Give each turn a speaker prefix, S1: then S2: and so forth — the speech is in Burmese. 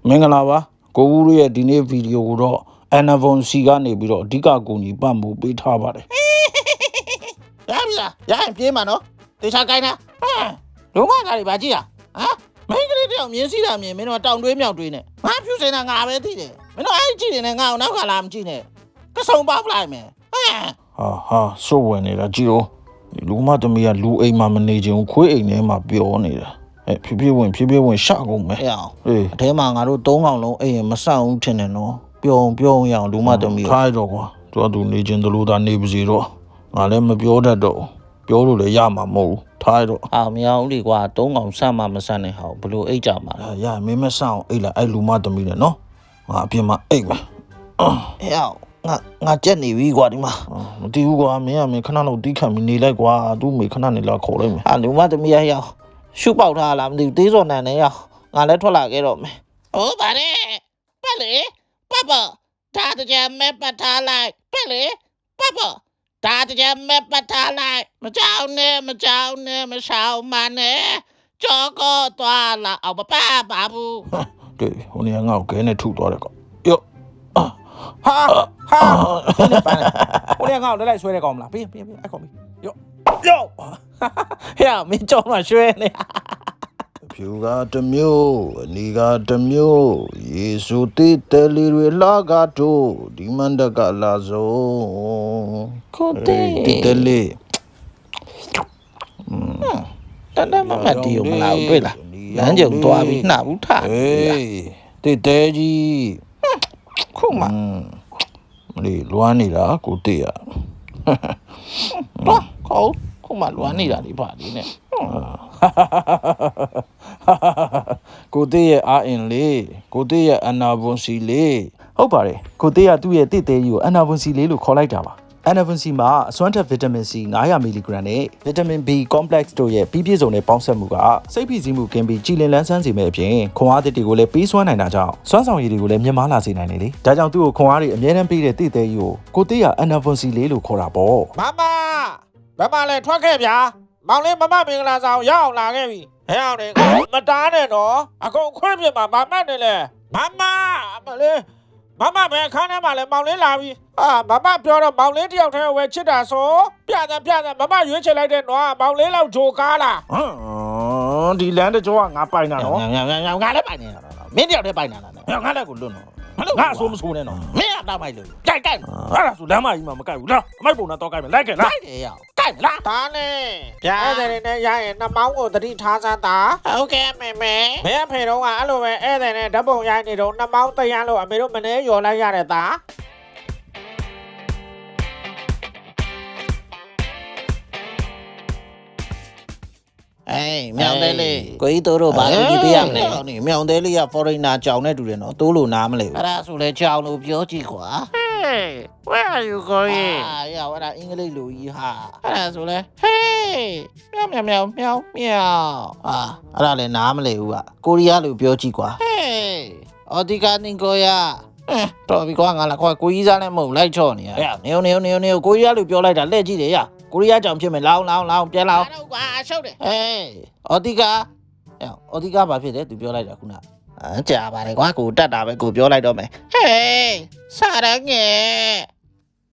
S1: မင်္ဂလာပါကိုဦးရဲ့ဒီနေ့ဗီဒီယိုကိုတော့ Anavon C ကနေပြီးတော့အဓိကကူညီပတ်မှုပေးထားပါတယ်
S2: ရပြီလားရရင်ပြေးမှာနော်တေချာကိုင်းတာလုံးဝကားတွေပါကြည့်ရမင်းကလေးတယောက်မြင်စီတာမြင်မင်းတို့တောင်တွေးမြောက်တွေးနဲ့ငါဖြူစင်တာငါပဲသိတယ်မင်းတို့အဲ့ကြည့်နေငါ့ကိုနောက်ကလာမကြည့်နဲ့ကဆုံပေါက်လိုက်မယ်
S1: ဟာစိုးဝင်နေတာကြည့်တော့လူမသမီးကလူအိမ်မှာမနေချင်ဘူးခွေးအိမ်ထဲမှာပျော်နေတာဖြည်းဖြည်းဝင်ရှကုန်မယ်
S2: အထဲမှာငါတို့၃កောင်လုံးအိမ်မဆောက်ဘူးထင်တယ်နော်ပြုံးရအောင်လူမသမီး
S1: ခိုင်းတော့ကွာသူနေချင်တယ်လို့သာနေပါစီတော့ငါလည်းမပြောတတ်တော့ပြောလို့လည်းရမှာမဟုတ်ဘူးထားတော့
S2: မရအောင်လေကွာ၃កောင်ဆက်မှမဆက်နဲ့ဟောဘလို့အိတ်ကြမှာ
S1: ရမင်းမဆောက်အိတ်လာအဲ့လူမသမီးနဲ့နော်ငါအပြင်မှာအိတ်မယ်
S2: ငါကြက်နေပြီကွာဒီမှာ
S1: မတီးဘူးကွာမင်းခဏလောက်တီးခံပြီးနေလိုက်ကွာသူ့မိခဏနေလာခေါ်လိုက်မယ်
S2: လူမသမီးရောက်ရှုပေါက်ထားလားမသိဘူးသေးစော်နန်နဲ့ရောက်ငါလည်းထွက်လာခဲ့တော့မယ်ဟုတ်ပါတယ်ပတ်လေပတ်ဒါတကြမဲ့ပတ်ထားလိုက်ပတ်လေပတ်ဒါတကြမဲ့ပတ်ထားလိုက်မကြောက်နဲ့မရှောင်မနဲ့ကြောကောသွားလာအောင်မပတ်ပါဘူး
S1: တွေ့ဟိုနေငါ့ကိုခဲနဲ့ထုသွားတယ်ကောယော့
S2: ဟာနေပန်းဟိုနေငါ့ကိုလိုက်ဆွဲတဲ့ကောင်မလားပြီးအဲ့ကောင်ပြီးယော့ဟဲ့မင်းကြောမှာရွှဲနေ
S1: ဖြူကတမျိုးအနီကတမျိုးယေရှုတိတယ်လီတွေလာကတို့ဒီမန္တကလာဆုံး
S2: ကိုတေ
S1: တယ်လီ
S2: တန်မမတီကိုမလာဘူးတွေ့လားလမ်းကြုံသွားပြီးနှာဘူးထား
S1: တေတဲကြီး
S2: ခုမှ
S1: မလေးလွမ်းနေတာကိုတေရ
S2: ခုမှလွမ်းနေတာဒီပါလေးနဲ့
S1: ကိုတေးရဲ့အာအင်လေးကိုတေးရဲ့အနာဗွန်စီလေး
S3: ဟုတ်ပါတယ်ကိုတေးကသူ့ရဲ့တစ်သေးကြီးကိုအနာဗွန်စီလေးလို့ခေါ်လိုက်တာပါအနာဗွန်စီမှာအစွမ်းထက်ဗီတာမင် C 900 mg နဲ့ဗီတာမင် B complex တို့ရဲ့ပြည့်စုံတဲ့ပေါင်းစပ်မှုကစိတ်ဖိစီးမှုကင်းပြီးကြည်လင်လန်းဆန်းစေမဲ့အပြင်ခွန်အားသစ်တွေကိုလည်းပေးစွမ်းနိုင်တာကြောင့်စွမ်းဆောင်ရည်တွေကိုလည်းမြင့်မားလာစေနိုင်တယ်လေဒါကြောင့်သူ့ကိုခွန်အားတွေအများတန်းပေးတဲ့တစ်သေးကြီးကိုတေးကအနာဗွန်စီလေးလို့ခေါ်တာပေါ့
S2: မဘယ်မှာလဲထွက်ခဲ့ဗျာမောင်လေးမမမင်္ဂလာဆောင်ရအောင်လာခဲ့ပြီဟဲ့အောင်လေမတားနဲ့နော်အကုန်ခွင့်ပြမှာမမတ်နေလေမလေးမမဘယ်ခန်းထဲမှာလဲမောင်လေးလာပြီမမပြောတော့မောင်လေးတယောက်တည်းဝယ်ချစ်တာဆိုပြမမရွေးချယ်လိုက်တဲ့နော်မောင်လေးလောက်ဂျိုကားလား
S1: ဒီလမ်းတကြောကငါပိုင်တာနော်
S2: ငါလည်းပိုင်နေတာနော်မင်းတယောက်တည်းပိုင်တာလား
S1: ငါလည်းကိုလွတ်နော်
S2: ငါအဆိုးမဆိုးနဲ့နော်မင်းတော့မိုက်လို့ကြိုက်
S1: အဲ့ဒါဆိုလမ်းမကြီးမှာမကြိုက်ဘူးလားအမိုက်ပုံတော့ကြိုက်မယ်လိုက်ခဲ့လား
S2: ကြိုက်တယ်ရောက်ကြိုက်လားဒါနဲ့ဗျာအဲ့ဒါနဲ့ရရင်နှမောင်းကိုတတိထားစမ်းတာဟုတ်ကဲ့မေမင်းအဖေတော့ကအဲ့လိုပဲအဲ့ဒါနဲ့ဓာတ်ပုံရိုက်နေတော့နှမောင်းတရားလို့အမေတို့မနေရော်လိုက်ရတဲ့သားမြောင်သေးလေးကိုကြီးတို့ဘာလို့ဒီပေးရမလဲဟောနေမြောင်သေးလေးက foreigner ကြောင်နဲ့တူတယ်နော်တိုးလို့နားမလဲဘူးအဲ့ဒါဆိုလဲကြောင်လို့ပြောကြည့်ကွာ Hey where are you going အဲ့ဒါအင်္ဂလိပ်လိုကြီးဟာအဲ့ဒါဆိုလဲ Hey မြောင်အဲ့ဒါလည်းနားမလဲဘူးကကိုရီးယားလိုပြောကြည့်ကွာ Hey အော်ဒီကနေကိုရတော်ပြီကွာငါလာကိုကြီးစားလည်းမဟုတ်လိုက်ချော့နေရနေကိုရီးယားလိုပြောလိုက်တာလက်ကြည့်တယ်ရကိုရီးယားကြောင်ဖြစ်မယ်လောင်းပြန်လောင်းဟုတ်ကွာရှုပ်တယ်ဟေးအော်ဒီကာဘာဖြစ်လဲသူပြောလိုက်တာခုနကြာပါတယ်ကွာကိုတက်တာပဲကိုပြောလိုက်တော့မယ်ဟေးစားရငယ်